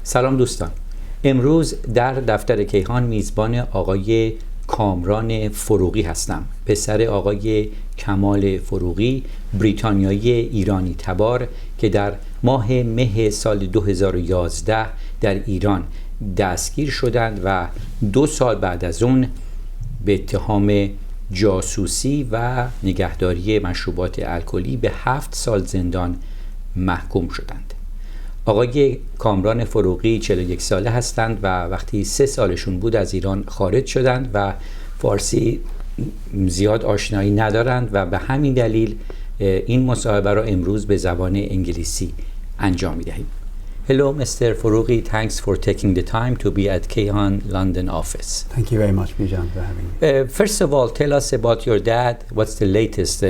سلام دوستان، امروز در دفتر کیهان میزبان آقای کامران فروغی هستم، پسر آقای کمال فروغی، بریتانیایی ایرانی تبار که در ماه مه سال 2011 در ایران دستگیر شدند و 2 سال بعد از اون به اتهام جاسوسی و نگهداری مشروبات الکلی به 7 سال زندان محکوم شدند. آقای کامران فروغی 41 ساله هستند و وقتی 3 سالشون بود از ایران خارج شدند و فارسی زیاد آشنایی ندارند و به همین دلیل این مصاحبه را امروز به زبان انگلیسی انجام می‌دهیم. Hello, Mr. Foroughi. Thanks for taking the time to be at Keyhan London office. Thank you very much, Bijan, for having me. First of all, tell us about your dad. What's the latest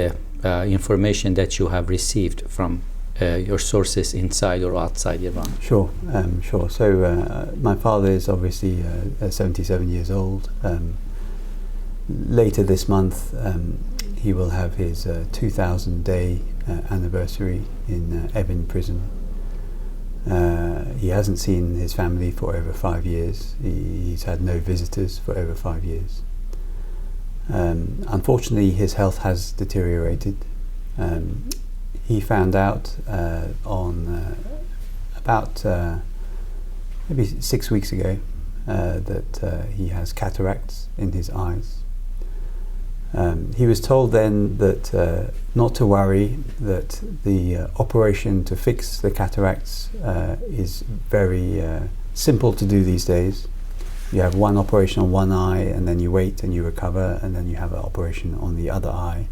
information that you have received from your sources inside or outside Iran? Sure. So my father is obviously 77 years old. Later this month, he will have his 2,000-day anniversary in Evin prison. He hasn't seen his family for over 5 years. He's had no visitors for over 5 years. Unfortunately, his health has deteriorated. He found out on about maybe 6 weeks ago that he has cataracts in his eyes. He was told then that not to worry, that the operation to fix the cataracts is very simple to do these days. You have one operation on one eye and then you wait and you recover and then you have an operation on the other eye.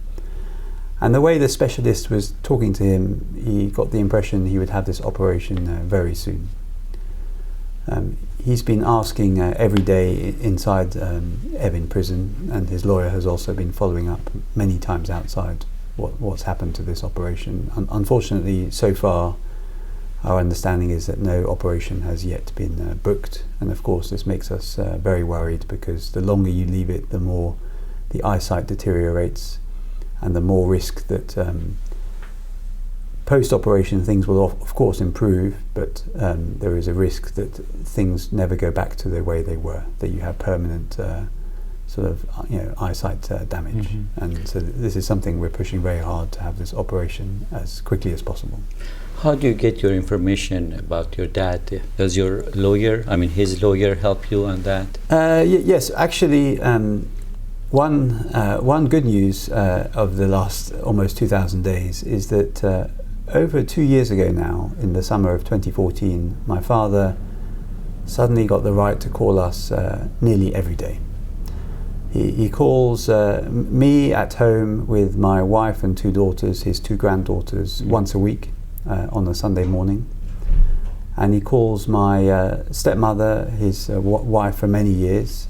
And the way the specialist was talking to him, he got the impression he would have this operation very soon. He's been asking every day inside Evin prison, and his lawyer has also been following up many times outside what's happened to this operation. Unfortunately, so far, our understanding is that no operation has yet been booked, and of course this makes us very worried, because the longer you leave it, the more the eyesight deteriorates, and the more risk that post-operation things will of course improve, but there is a risk that things never go back to the way they were, that you have permanent eyesight damage. Mm-hmm. And so this is something we're pushing very hard to have this operation as quickly as possible. How do you get your information about your dad? Does your lawyer, his lawyer, help you on that? Yes, actually, one good news of the last almost 2,000 days is that over 2 years ago now, in the summer of 2014, my father suddenly got the right to call us nearly every day. He calls me at home with my wife and 2 daughters, his 2 granddaughters, once a week on a Sunday morning. And he calls my stepmother, his wife for many years,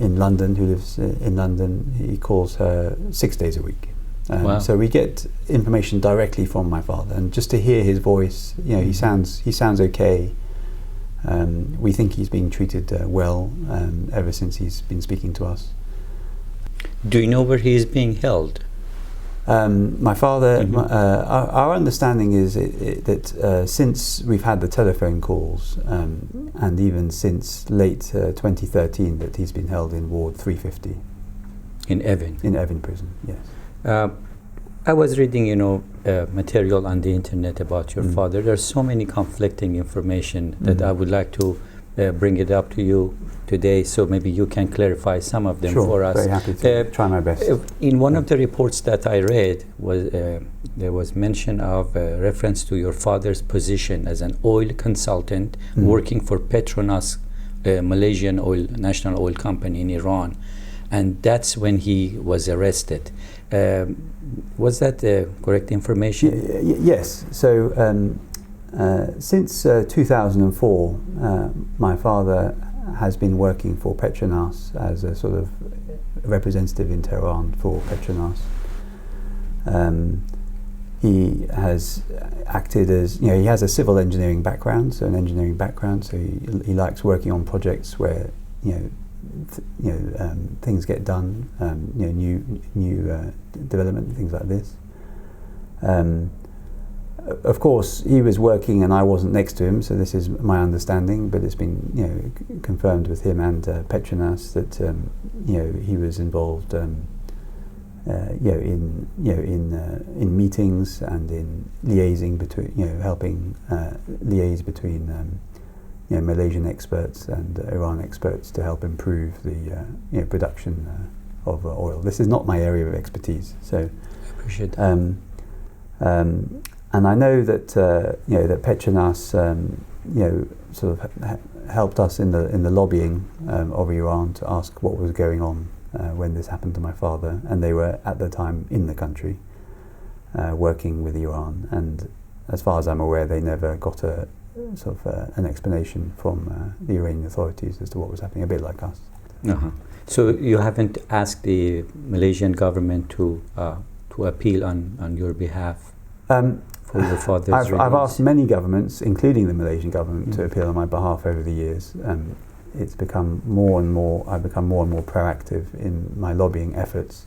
in London, who lives in London. He calls her 6 days a week. Wow. So we get information directly from my father, and just to hear his voice, he sounds okay. We think he's being treated well ever since he's been speaking to us. Do you know where he is being held? My father, our understanding is that since we've had the telephone calls, and even since late 2013, that he's been held in Ward 350. In Evin? In Evin prison, yes. I was reading, material on the internet about your father. There's so many conflicting information that I would like to bring it up to you today, so maybe you can clarify some of them for us. Very happy to try my best. In one of the reports that I read, there was mention of reference to your father's position as an oil consultant working for Petronas, Malaysian national oil company in Iran, and that's when he was arrested. Was that correct information? Yes. So since 2004, my father has been working for Petronas as a sort of representative in Tehran for Petronas. He has acted as, he has a civil engineering background, so he likes working on projects where, things get done, new development, things like this. Of course, he was working and I wasn't next to him, so this is my understanding. But it's been confirmed with him and Petronas that he was involved in meetings and in liaising between helping liaise between Malaysian experts and Iran experts to help improve the production of oil. This is not my area of expertise, so I appreciate that. And I know that that Petronas sort of helped us in the lobbying of Iran to ask what was going on when this happened to my father, and they were at the time in the country working with Iran, and as far as I'm aware they never got a sort of an explanation from the Iranian authorities as to what was happening, a bit like us. Uh-huh. So you haven't asked the Malaysian government to appeal on your behalf for your father's release? I've asked many governments, including the Malaysian government, to appeal on my behalf over the years. It's become I've become more and more proactive in my lobbying efforts.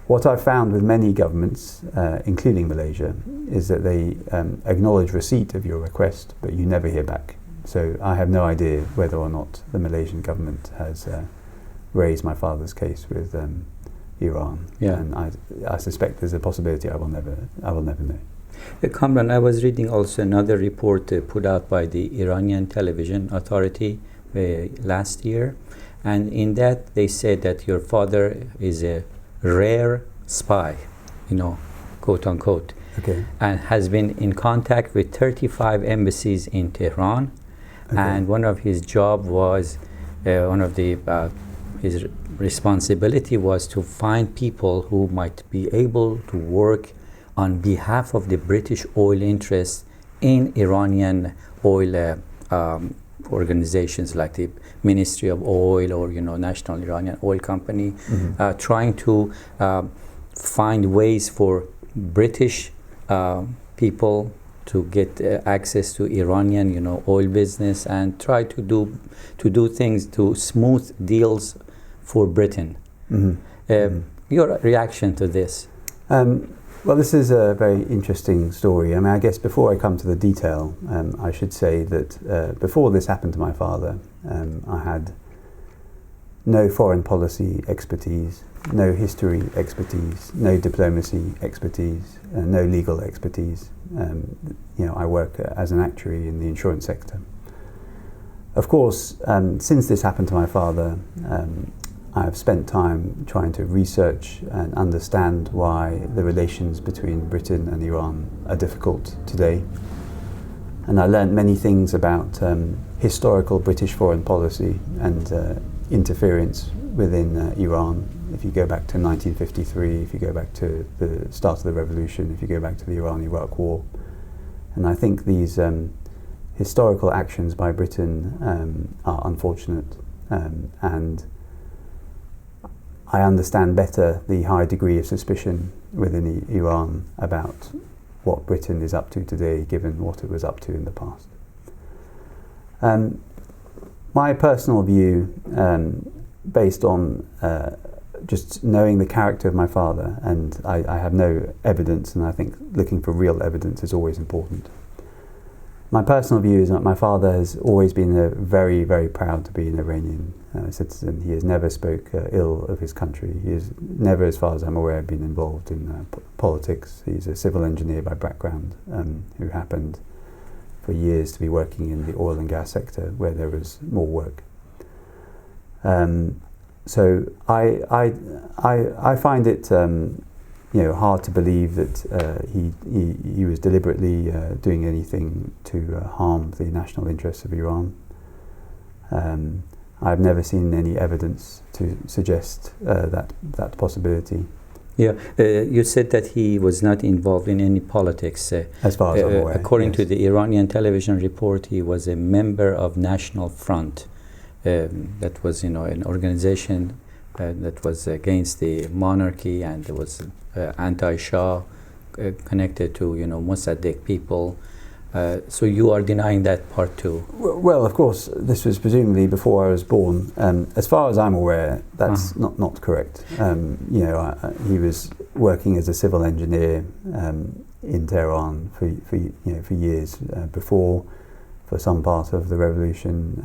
What I've found with many governments, including Malaysia, is that they acknowledge receipt of your request, but you never hear back. So I have no idea whether or not the Malaysian government has raised my father's case with Iran. Yeah. And I suspect there's a possibility I will never know. Kamran, I was reading also another report put out by the Iranian Television Authority last year, and in that they said that your father is a rare spy, quote unquote, Okay. and has been in contact with 35 embassies in Tehran. Okay. And one of his job was, his responsibility was to find people who might be able to work on behalf of the British oil interests in Iranian oil organizations like the Ministry of Oil or National Iranian Oil Company, trying to find ways for British people to get access to Iranian oil business and try to do things to smooth deals for Britain. Your reaction to this? Well, this is a very interesting story. I mean, I guess before I come to the detail, I should say that before this happened to my father, I had no foreign policy expertise, no history expertise, no diplomacy expertise, no legal expertise. I work as an actuary in the insurance sector. Of course, since this happened to my father, I've spent time trying to research and understand why the relations between Britain and Iran are difficult today. And I learned many things about historical British foreign policy and interference within Iran. If you go back to 1953, if you go back to the start of the revolution, if you go back to the Iran-Iraq war. And I think these historical actions by Britain are unfortunate, and I understand better the high degree of suspicion within Iran about what Britain is up to today, given what it was up to in the past. My personal view, based on just knowing the character of my father, and I have no evidence, and I think looking for real evidence is always important. My personal view is that my father has always been very, very proud to be an Iranian citizen. He has never spoke ill of his country. He has never, as far as I'm aware, been involved in politics. He's a civil engineer by background who happened for years to be working in the oil and gas sector where there was more work. So I find it hard to believe that he was deliberately doing anything to harm the national interests of Iran. I've never seen any evidence to suggest that possibility. Yeah, you said that he was not involved in any politics. As far as I'm aware, according yes. to the Iranian television report, he was a member of National Front. That was, an organization that was against the monarchy, and it was anti-Shah, connected to, Mossadegh people. So you are denying that part too? Well, of course, this was presumably before I was born. As far as I'm aware, that's not correct. You know, he was working as a civil engineer in Tehran for years before, for some part of the revolution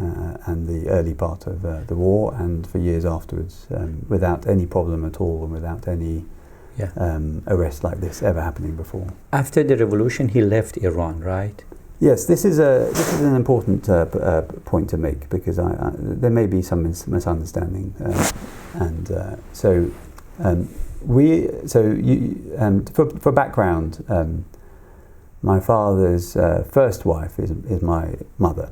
and the early part of the war, and for years afterwards, without any problem at all and without any arrest like this ever happening before. After the revolution, he left Iran, right? Yes, this is an important point to make, because there may be some misunderstanding, for background, my father's first wife is my mother,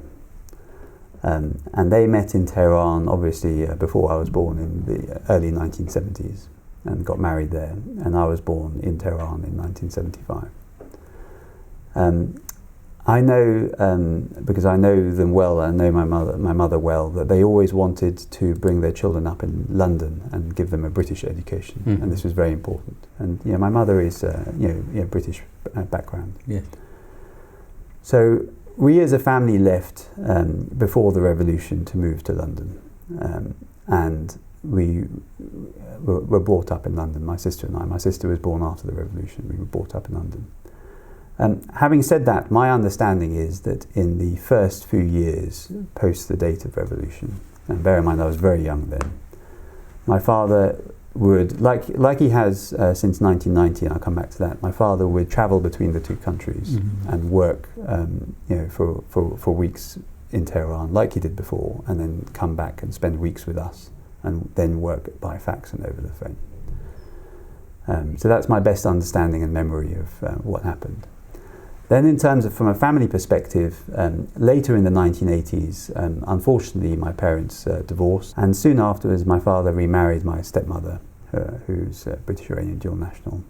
and they met in Tehran, obviously before I was born, in the early 1970s, and got married there, and I was born in Tehran in 1975. I know, because I know them well, I know my mother well, that they always wanted to bring their children up in London and give them a British education, and this was very important. And my mother is British background. Yes. So we as a family left before the revolution to move to London, and we were brought up in London, my sister and I. My sister was born after the revolution. We were brought up in London. Having said that, my understanding is that in the first few years post the date of revolution, and bear in mind I was very young then, my father would, like he has since 1990, and I'll come back to that, my father would travel between the two countries and work for weeks in Tehran, like he did before, and then come back and spend weeks with us, and then work by fax and over the phone. So that's my best understanding and memory of what happened. Then in terms of, from a family perspective, later in the 1980s, unfortunately my parents divorced, and soon afterwards my father remarried my stepmother, who's British-Iranian dual national.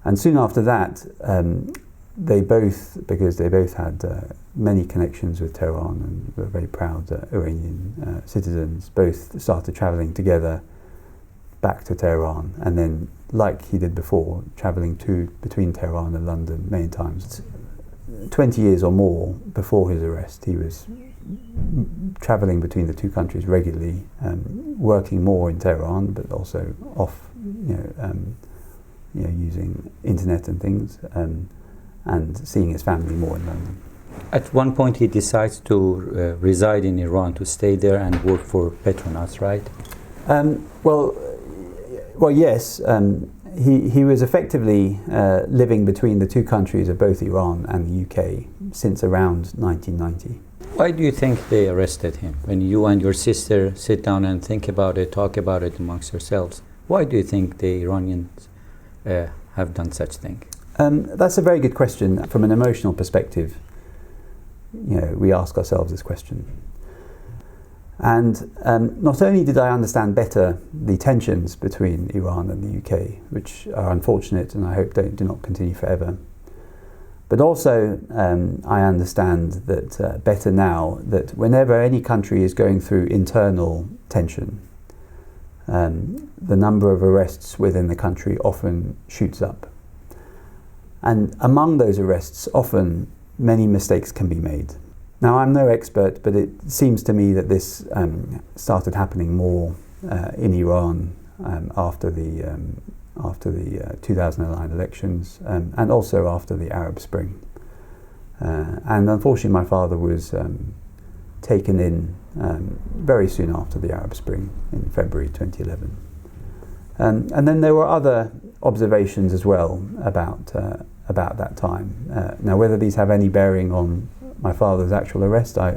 And soon after that, because they both had many connections with Tehran and were very proud Iranian citizens, both started travelling together back to Tehran, and then, like he did before, travelling between Tehran and London many times. 20 years or more before his arrest, he was travelling between the two countries regularly, working more in Tehran, but also off, using internet and things, and seeing his family more in London. At one point, he decides to reside in Iran, to stay there and work for Petronas, right? Well, yes. He was effectively living between the two countries of both Iran and the UK since around 1990. Why do you think they arrested him? When you and your sister sit down and think about it, talk about it amongst yourselves, why do you think the Iranians have done such thing? That's a very good question. From an emotional perspective, we ask ourselves this question. And not only did I understand better the tensions between Iran and the UK, which are unfortunate and I hope do not continue forever, but also I understand that better now that whenever any country is going through internal tension, the number of arrests within the country often shoots up. And among those arrests, often many mistakes can be made. Now, I'm no expert, but it seems to me that this started happening more in Iran after the 2009 elections, and also after the Arab Spring. And unfortunately, my father was taken in very soon after the Arab Spring in February 2011. And then there were other observations as well about that time. Now, whether these have any bearing on my father's actual arrest, I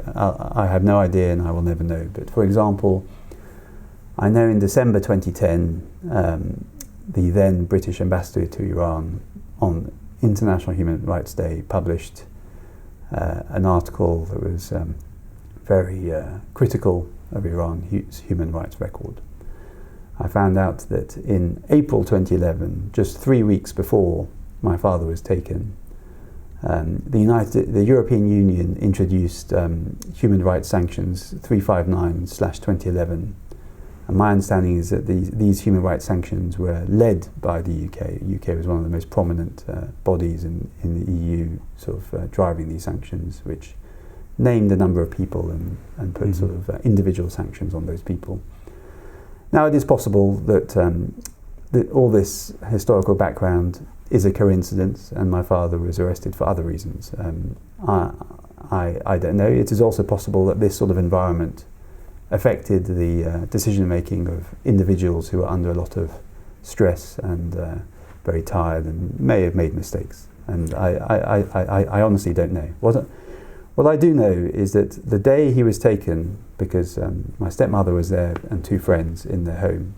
have no idea, and I will never know. But for example, I know in December 2010, the then British ambassador to Iran on International Human Rights Day published an article that was very critical of Iran's human rights record. I found out that in April 2011, just 3 weeks before my father was taken, the European Union introduced human rights sanctions 359/2011 And my understanding is that these human rights sanctions were led by the UK. The UK was one of the most prominent bodies in the EU sort of driving these sanctions, which named a number of people and put sort of individual sanctions on those people. Now, it is possible that all this historical background is a coincidence and my father was arrested for other reasons. I don't know. It is also possible that this sort of environment affected the decision-making of individuals who are under a lot of stress and very tired and may have made mistakes. And I honestly don't know. What I do know is that the day he was taken, because my stepmother was there and two friends in their home,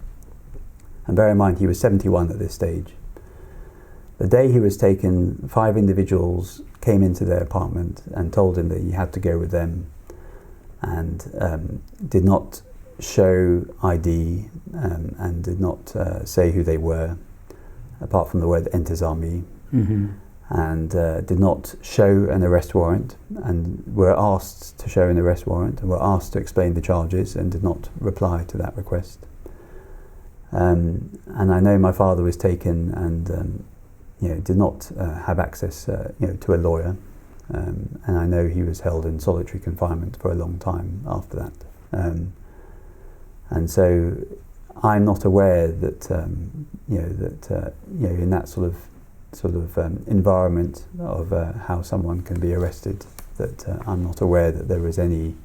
and bear in mind he was 71 at this stage, the day he was taken, 5 individuals came into their apartment and told him that he had to go with them, and did not show ID and did not say who they were, apart from the word intizami, and did not show an arrest warrant, and were asked to show an arrest warrant and were asked to explain the charges and did not reply to that request. And I know my father was taken and did not have access to a lawyer. And I know he was held in solitary confinement for a long time after that. And so I'm not aware that in that sort of environment of how someone can be arrested, that I'm not aware that there was any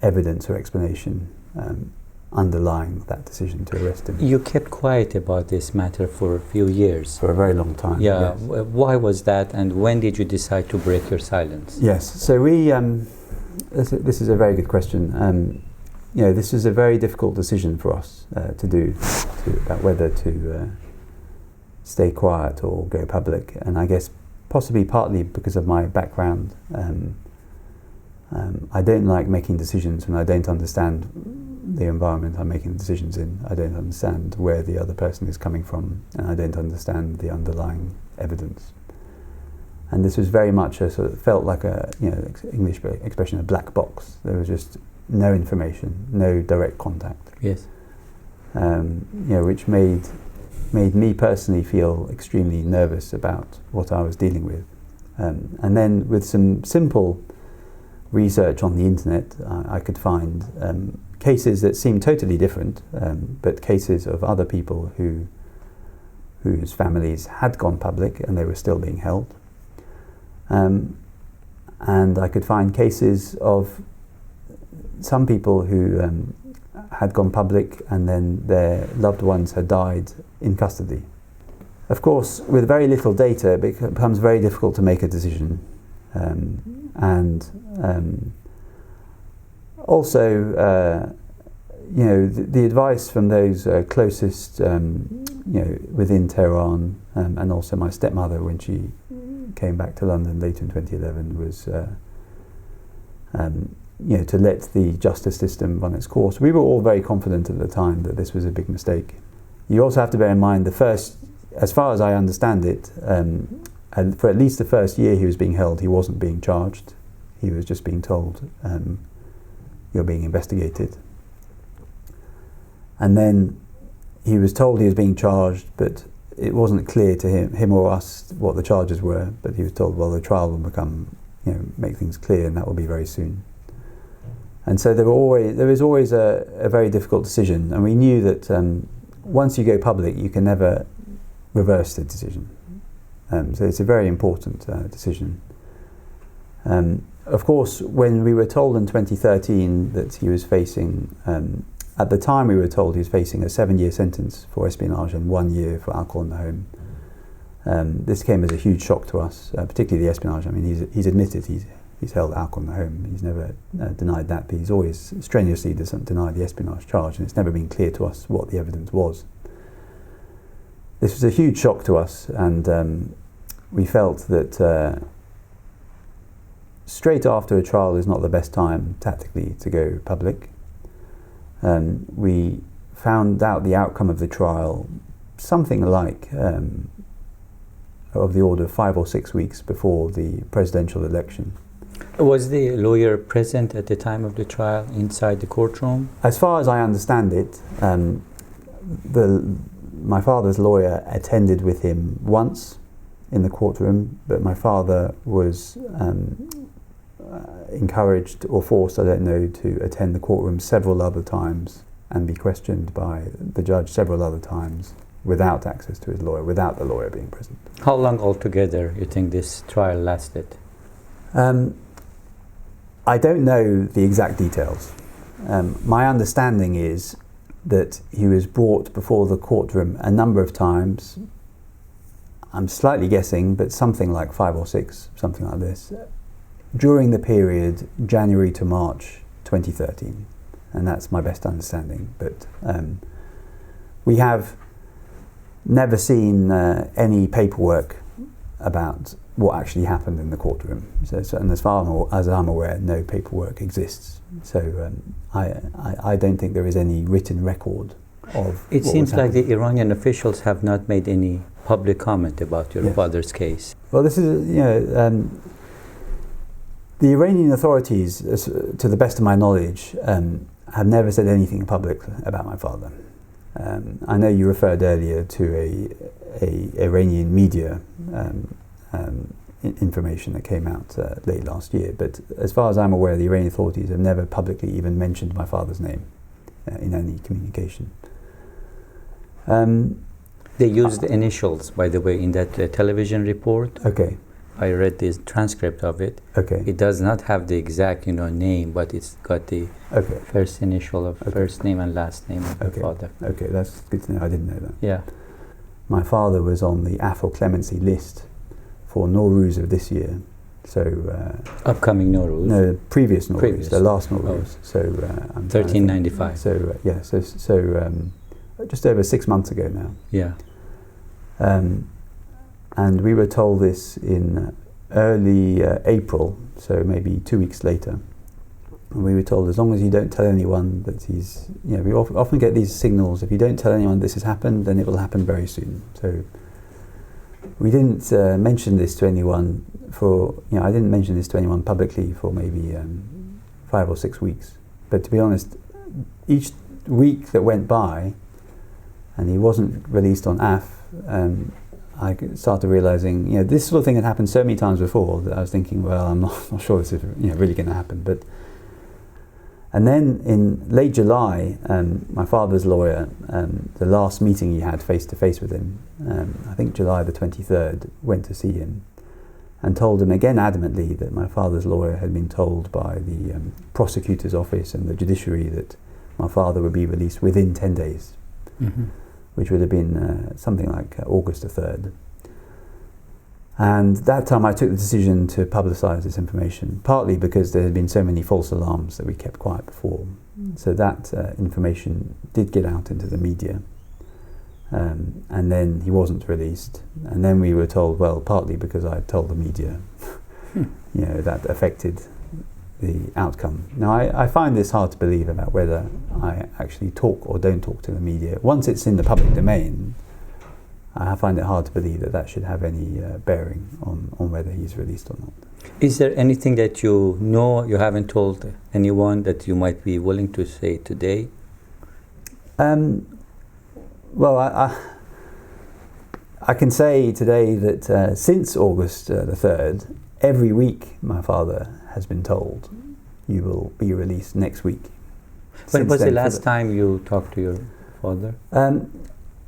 evidence or explanation underlying that decision to arrest him. You kept quiet about this matter for a few years. For a very long time. Yeah. Yes. Why was that, and when did you decide to break your silence? Yes. So we. This is a very good question. This is a very difficult decision for us to do about whether to stay quiet or go public, and I guess possibly partly because of my background. I don't like making decisions when I don't understand the environment I'm making decisions in. I don't understand where the other person is coming from, and I don't understand the underlying evidence. And this was very much felt like a English expression, a black box. There was just no information, no direct contact. Yes. Which made me personally feel extremely nervous about what I was dealing with. And then with some simple research on the internet, I could find cases that seemed totally different, but cases of other people whose families had gone public and they were still being held. And I could find cases of some people who had gone public and then their loved ones had died in custody. Of course, with very little data, it becomes very difficult to make a decision. Also, the advice from those closest, within Tehran, and also my stepmother when she came back to London later in 2011 was, to let the justice system run its course. We were all very confident at the time that this was a big mistake. You also have to bear in mind as far as I understand it, and for at least the first year he was being held, he wasn't being charged. He was just being told, you're being investigated. And then he was told he was being charged, but it wasn't clear to him or us what the charges were, but he was told, well, the trial will make things clear, and that will be very soon. And so there was always a very difficult decision, and we knew that once you go public, you can never reverse the decision. So it's a very important decision. Of course, when we were told in 2013 that he was facing, at the time we were told he was facing a 7-year sentence for espionage and 1 year for alcohol in the home. This came as a huge shock to us, particularly the espionage. I mean, he's admitted he's held alcohol in the home. He's never denied that, but he's always strenuously denied the espionage charge, and it's never been clear to us what the evidence was. This was a huge shock to us, and we felt that straight after a trial is not the best time tactically to go public. We found out the outcome of the trial something like of the order of 5 or 6 weeks before the presidential election. Was the lawyer present at the time of the trial inside the courtroom? As far as I understand it, my father's lawyer attended with him once in the courtroom, but my father was encouraged or forced, I don't know, to attend the courtroom several other times and be questioned by the judge several other times without access to his lawyer, without the lawyer being present. How long altogether you think this trial lasted? I don't know the exact details. My understanding is that he was brought before the courtroom a number of times. I'm slightly guessing, but something like 5 or 6, something like this, during the period January to March 2013. And that's my best understanding. But we have never seen any paperwork about what actually happened in the courtroom. And as far as I'm aware, no paperwork exists. So I don't think there is any written record of it seems like the Iranian officials have not made any public comment about your father's case. Well, this is, the Iranian authorities, to the best of my knowledge, have never said anything public about my father. I know you referred earlier to a Iranian media information that came out late last year, but as far as I'm aware, the Iranian authorities have never publicly even mentioned my father's name in any communication. They used the initials, by the way, in that television report. Okay. I read the transcript of it. Okay. It does not have the exact, name, but it's got the first initial of first name and last name of the father. Okay, that's good to know. I didn't know that. Yeah. My father was on the AFL clemency list for Nowruz of this year. So upcoming Nowruz? No, previous Nowruz, the last Nowruz. Oh. So 1395. So just over 6 months ago now. Yeah. And we were told this in early April, so maybe 2 weeks later. And we were told, as long as you don't tell anyone that he's, we often get these signals, if you don't tell anyone this has happened, then it will happen very soon. So we didn't mention this to anyone I didn't mention this to anyone publicly for maybe 5 or 6 weeks. But to be honest, each week that went by and he wasn't released on AF, I started realizing, this sort of thing had happened so many times before that I was thinking, well, I'm not sure this is really going to happen. And then in late July, my father's lawyer, the last meeting he had face to face with him, I think July the 23rd, went to see him and told him again adamantly that my father's lawyer had been told by the prosecutor's office and the judiciary that my father would be released within 10 days. Mm-hmm. Which would have been something like August the 3rd. And that time I took the decision to publicise this information, partly because there had been so many false alarms that we kept quiet before. So that information did get out into the media. And then he wasn't released. And then we were told, well, partly because I told the media, that affected the outcome. Now, I find this hard to believe about whether I actually talk or don't talk to the media. Once it's in the public domain, I find it hard to believe that should have any bearing on whether he's released or not. Is there anything that you know you haven't told anyone that you might be willing to say today? Well, I can say today that since August the 3rd, every week my father has been told, you will be released next week. When was the last time you talked to your father?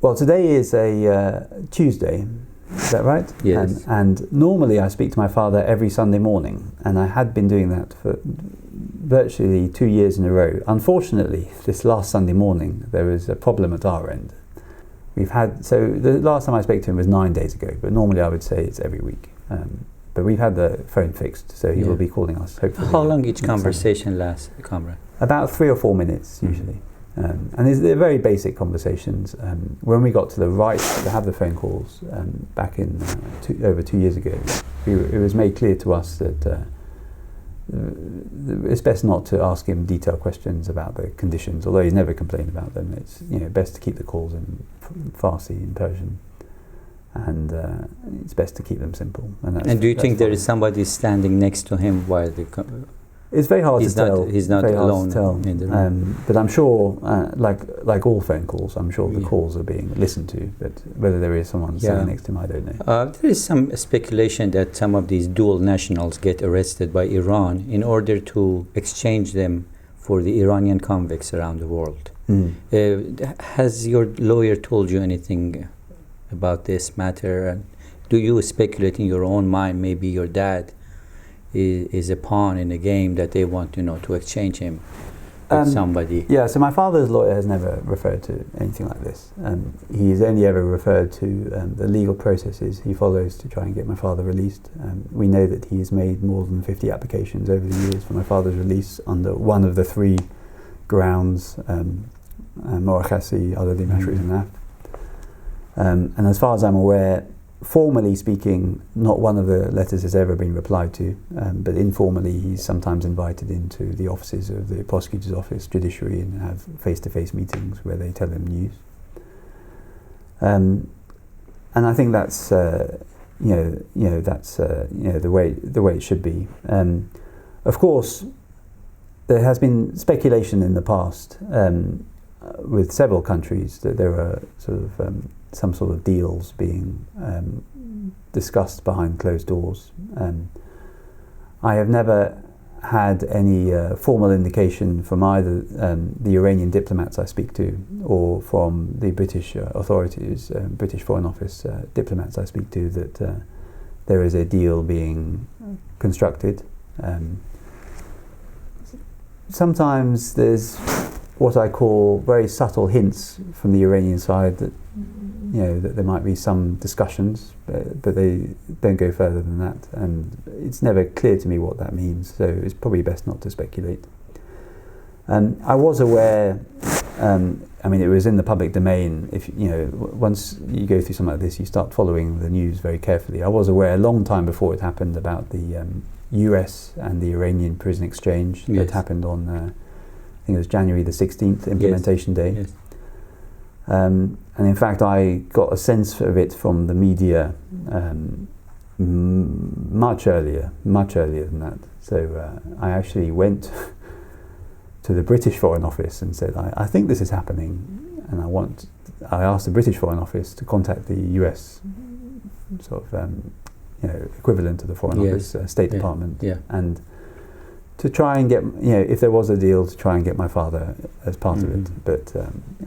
Well, today is a Tuesday, is that right? Yes. And normally I speak to my father every Sunday morning, and I had been doing that for virtually 2 years in a row. Unfortunately, this last Sunday morning, there was a problem at our end. So the last time I spoke to him was 9 days ago, but normally I would say it's every week. But we've had the phone fixed, so he will be calling us, hopefully. How long each conversation lasts, Comrade? About 3 or 4 minutes, usually. And they're very basic conversations. When we got to the right to have the phone calls back in over 2 years ago, it was made clear to us that it's best not to ask him detailed questions about the conditions, although he's never complained about them. It's best to keep the calls in Farsi, in Persian. and it's best to keep them simple. And do you think there is somebody standing next to him while they It's very hard to tell. He's not very alone hard to tell. in the room. But I'm sure, like all phone calls, I'm sure the calls are being listened to. But whether there is someone standing next to him, I don't know. There is some speculation that some of these dual nationals get arrested by Iran in order to exchange them for the Iranian convicts around the world. Has your lawyer told you anything about this matter? And do you speculate in your own mind maybe your dad is a pawn in a game that they want to exchange him with somebody? Yeah, so my father's lawyer has never referred to anything like this. He's only ever referred to the legal processes he follows to try and get my father released. We know that he has made more than 50 applications over the years for my father's release under one of the three grounds, Morakhasi, Adadi Mashru'in Naft. And as far as I'm aware, formally speaking, not one of the letters has ever been replied to, but informally he's sometimes invited into the offices of the prosecutor's office, judiciary, and have face-to-face meetings where they tell him news. And I think that's the way it should be. Of course, there has been speculation in the past with several countries that there were some sort of deals being discussed behind closed doors. I have never had any formal indication from either the Iranian diplomats I speak to or from the British authorities, British Foreign Office diplomats I speak to, that there is a deal being constructed. Sometimes there's what I call very subtle hints from the Iranian side that that there might be some discussions, but they don't go further than that, and it's never clear to me what that means, so it's probably best not to speculate. I was aware, it was in the public domain. If once you go through something like this, you start following the news very carefully. I was aware a long time before it happened about the US and the Iranian prison exchange that happened on I think it was January the 16th, implementation day. Yes. And in fact, I got a sense of it from the media much earlier than that. So I actually went to the British Foreign Office and said, I think this is happening, and I asked the British Foreign Office to contact the US equivalent to the Foreign Office, State Department, and to try and get, if there was a deal, to try and get my father as part of it. But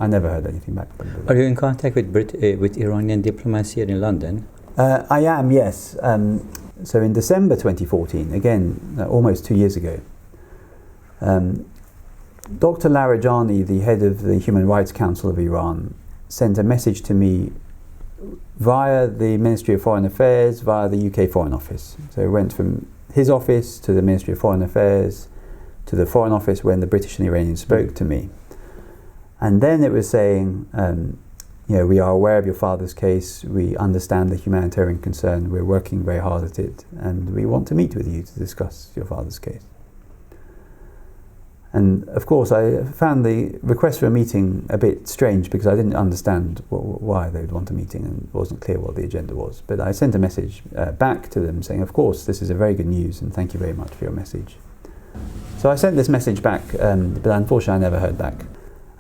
I never heard anything back from them. Are you in contact with Iranian diplomats here in London? I am, yes. So in December 2014, again, almost 2 years ago, Dr. Larijani, the head of the Human Rights Council of Iran, sent a message to me via the Ministry of Foreign Affairs, via the UK Foreign Office. So it went from his office to the Ministry of Foreign Affairs to the Foreign Office when the British and Iranians spoke to me. And then it was saying, we are aware of your father's case, we understand the humanitarian concern, we're working very hard at it, and we want to meet with you to discuss your father's case. And of course I found the request for a meeting a bit strange because I didn't understand why they would want a meeting, and it wasn't clear what the agenda was. But I sent a message back to them saying, of course, this is a very good news and thank you very much for your message. So I sent this message back, but unfortunately I never heard back.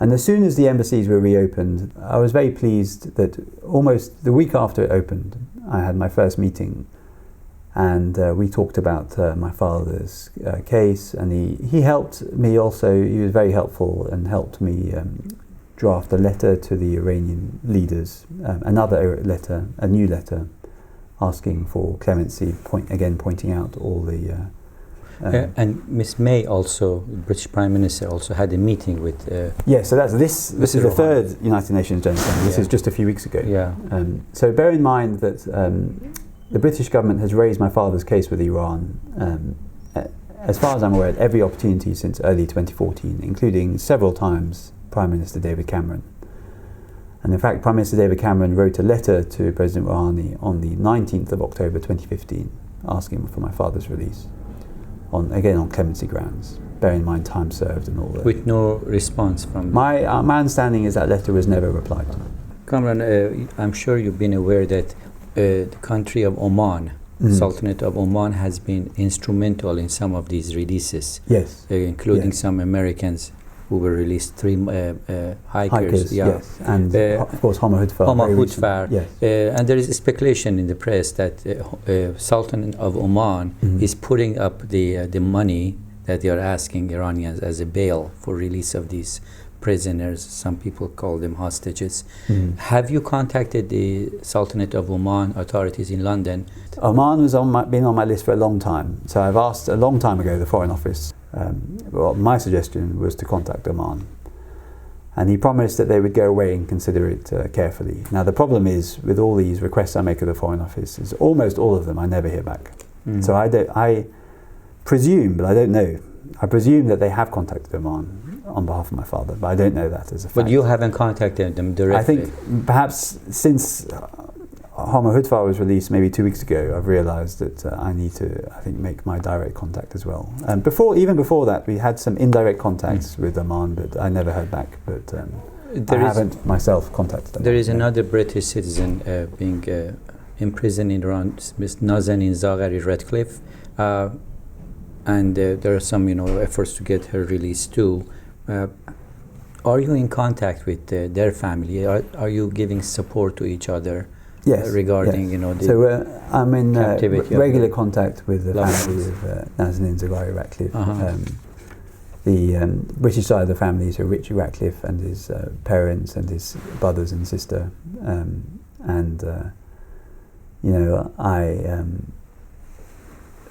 And as soon as the embassies were reopened, I was very pleased that almost the week after it opened, I had my first meeting. And we talked about my father's case, and he helped me also. He was very helpful and helped me draft a letter to the Iranian leaders, another letter, a new letter, asking for clemency, pointing out all the... and Miss May also, the British Prime Minister, also had a meeting with... Yes, so this is the third United Nations General Assembly. This is just a few weeks ago. So bear in mind that... the British government has raised my father's case with Iran, as far as I'm aware, at every opportunity since early 2014, including several times Prime Minister David Cameron. And in fact, Prime Minister David Cameron wrote a letter to President Rouhani on the 19th of October 2015, asking for my father's release, on clemency grounds. Bear in mind time served and all that. With no response from... My understanding is that letter was never replied to. Kamran, I'm sure you've been aware that the country of Oman, Sultanate of Oman, has been instrumental in some of these releases. Yes. Including yes. some Americans who were released, 3 hikers. Yes. And of course, Homer Hudfar. Yes. And there is speculation in the press that Sultan of Oman is putting up the money that they are asking Iranians as a bail for release of these prisoners. Some people call them hostages. Have you contacted the Sultanate of Oman authorities in London? Oman has been on my list for a long time. So I've asked a long time ago the Foreign Office. Well, my suggestion was to contact Oman. And he promised that they would go away and consider it carefully. Now the problem is, with all these requests I make of the Foreign Office, is almost all of them I never hear back. So I presume, but I don't know, I presume that they have contacted Oman on behalf of my father, but I don't know that as a fact. But you haven't contacted them directly? I think perhaps since Homer Hudfar was released maybe 2 weeks ago, I've realised that I need to, I think, make my direct contact as well. And even before that, we had some indirect contacts with Oman, but I never heard back. But I haven't myself contacted them. There is another British citizen being imprisoned in Iran, Ms. Nazanin Zaghari Radcliffe, and there are some, efforts to get her released too. Are you in contact with their family? Are you giving support to each other? Yes, regarding yes. The so I'm in regular contact with the family of Nazanin Zaghari Radcliffe. The British side of the family is Richard Radcliffe and his parents and his brothers and sister, I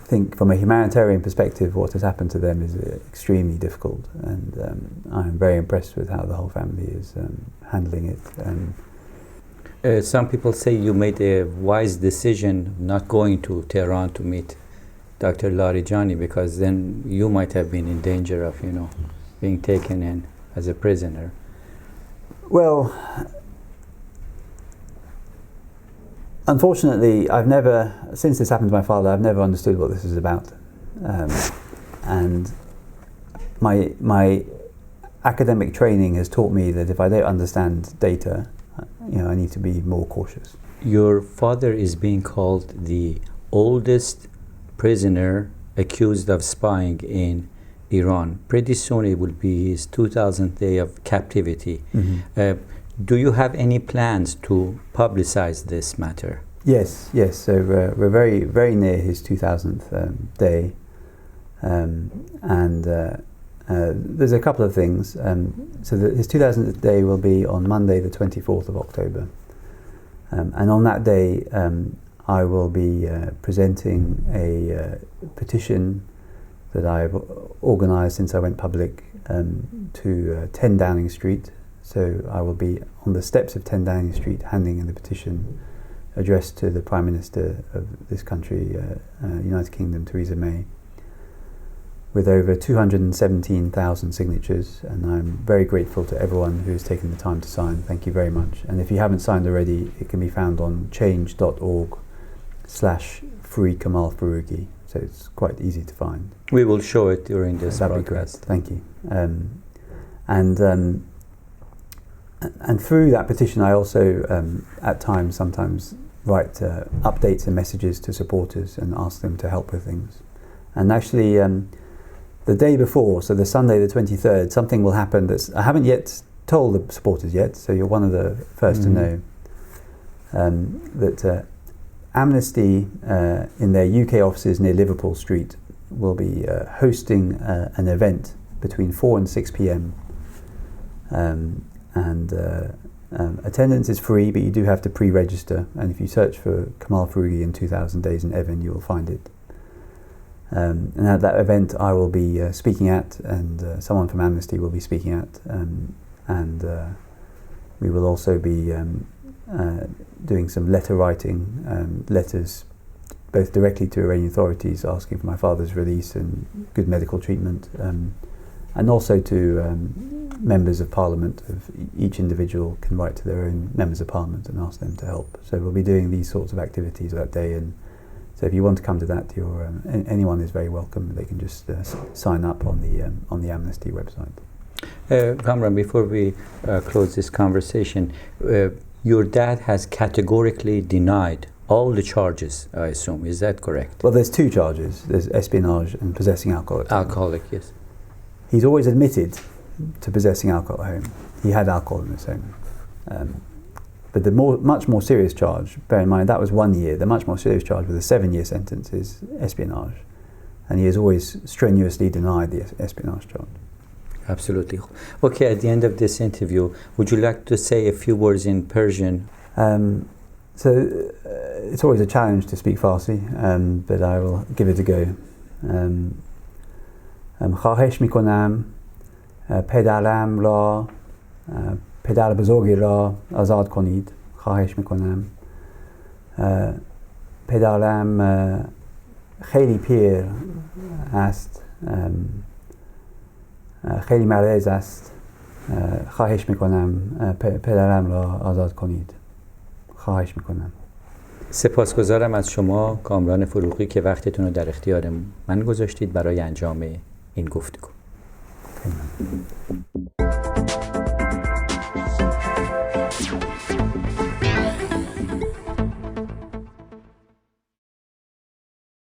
think from a humanitarian perspective, what has happened to them is extremely difficult, and I'm very impressed with how the whole family is handling it. Some people say you made a wise decision not going to Tehran to meet Dr. Larijani, because then you might have been in danger of, being taken in as a prisoner. Well, unfortunately, since this happened to my father, I've never understood what this is about. And my academic training has taught me that if I don't understand data, I need to be more cautious. Your father is being called the oldest prisoner accused of spying in Iran. Pretty soon it will be his 2000th day of captivity. Do you have any plans to publicize this matter? Yes. So we're very, very near his 2000th day, there's a couple of things. His 2000th day will be on Monday, the 24th of October, and on that day, I will be presenting a petition that I've organised since I went public to 10 Downing Street. So I will be on the steps of 10 Downing Street handing in the petition addressed to the Prime Minister of this country, United Kingdom, Theresa May, with over 217,000 signatures, and I'm very grateful to everyone who has taken the time to sign. Thank you very much. And if you haven't signed already, it can be found on change.org/free Kamal Foroughi, so it's quite easy to find. We will show it during this That'd broadcast. Be great. Thank you. And through that petition, I also sometimes write updates and messages to supporters and ask them to help with things. And actually, the day before, so the Sunday the 23rd, something will happen I haven't yet told the supporters yet, so you're one of the first to know, that Amnesty in their UK offices near Liverpool Street will be hosting an event between 4 and 6 p.m. Attendance is free, but you do have to pre-register, and if you search for Kamal Foroughi in 2000 Days in Evan, you will find it. And at that event I will be speaking at, and someone from Amnesty will be speaking at, and we will also be doing some letter writing, letters both directly to Iranian authorities asking for my father's release and good medical treatment, and also to members of parliament. Each individual can write to their own members of parliament and ask them to help. So we'll be doing these sorts of activities that day, and so if you want to come to that, anyone is very welcome. They can just sign up on the Amnesty website. Kamran, before we close this conversation, your dad has categorically denied all the charges, I assume. Is that correct? Well, there's two charges. There's espionage and possessing alcohol at home. Alcoholic, yes. He's always admitted to possessing alcohol at home. He had alcohol in his home. But the much more serious charge, bear in mind that was 1 year, the much more serious charge with a 7-year sentence is espionage. And he has always strenuously denied the espionage charge. Absolutely. Okay, at the end of this interview, would you like to say a few words in Persian? It's always a challenge to speak Farsi, but I will give it a go. خواهش میکنم پدرم را پدر بزرگی را آزاد کنید. خواهش میکنم. پدرم خیلی پیر است، خیلی مریض است. خواهش میکنم پدرم را آزاد کنید. خواهش میکنم. سپاسگزارم از شما کامران فروغی که وقتتون رو در اختیار من گذاشتید برای انجام این گفتگو.